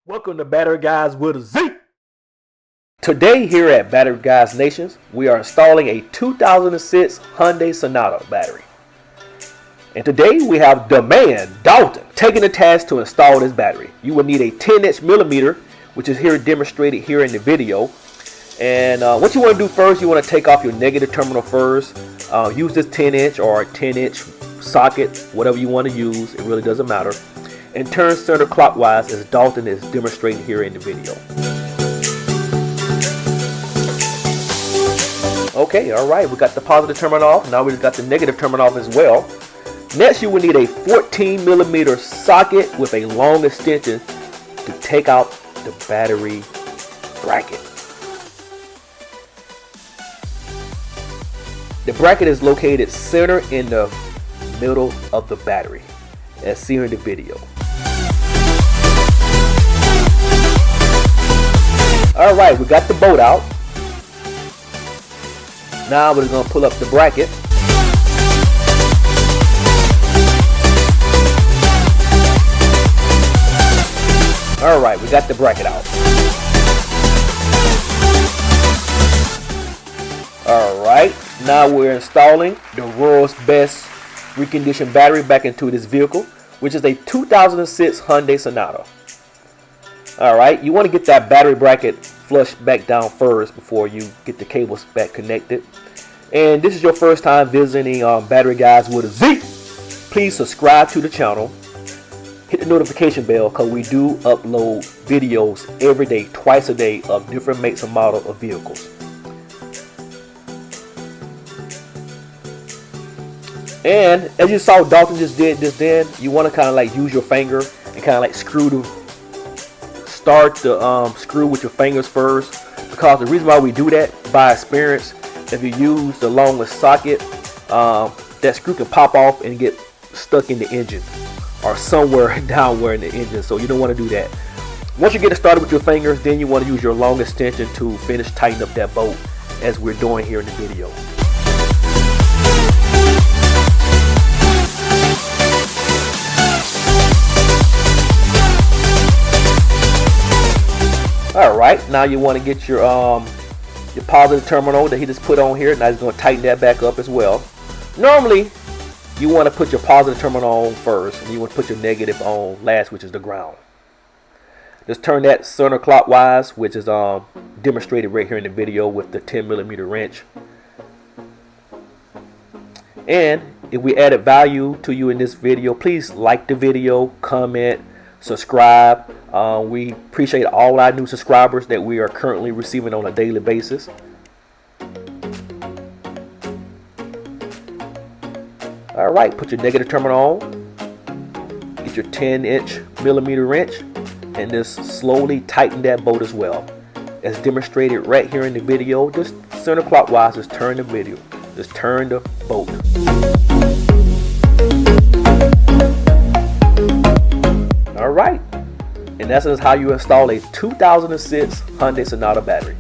Welcome to Battery Guys with a Z. Today here at Battery Guys Nations, we are installing a 2006 Hyundai Sonata battery. And today we have the man, Dalton, taking the task to install this battery. You will need a 10" millimeter, which is here demonstrated here in the video. And what you want to do first, you want to take off your negative terminal first. Use this 10" or 10" socket, whatever you want to use. It really doesn't matter. And turn center clockwise as Dalton is demonstrating here in the video. Okay, alright, we got the positive terminal off. Now we just got the negative terminal off as well. Next, you will need a 14 millimeter socket with a long extension to take out the battery bracket. The bracket is located center in the middle of the battery, as seen in the video. Alright, we got the bolt out. Now we're going to pull up the bracket. Alright, we got the bracket out. Alright, now we're installing the world's best reconditioned battery back into this vehicle, which is a 2006 Hyundai Sonata. Alright, you want to get that battery bracket flushed back down first before you get the cables back connected. And this is your first time visiting Battery Guys with a Z. Please subscribe to the channel. Hit the notification bell because we do upload videos every day, twice a day, of different makes and models of vehicles. And as you saw Dalton just did this then, you want to kind of like use your finger and kind of like start the screw with your fingers first, because the reason why we do that, by experience, if you use the longest socket, that screw can pop off and get stuck in the engine or somewhere downwhere in the engine, so you don't want to do that. Once you get it started with your fingers, then you want to use your long extension to finish tighten up that bolt, as we're doing here in the video. Alright, now you want to get your positive terminal that he just put on here. Now he's going to tighten that back up as well. Normally, you want to put your positive terminal on first, and you want to put your negative on last, which is the ground. Just turn that center clockwise, which is demonstrated right here in the video with the 10 millimeter wrench. And if we added value to you in this video, please like the video, comment, subscribe. We appreciate all our new subscribers that we are currently receiving on a daily basis. Alright, put your negative terminal on. Get your 10 millimeter wrench and just slowly tighten that bolt as well. As demonstrated right here in the video, just center clockwise, just turn the video. Just turn the bolt. Alright, and that's how you install a 2006 Hyundai Sonata battery.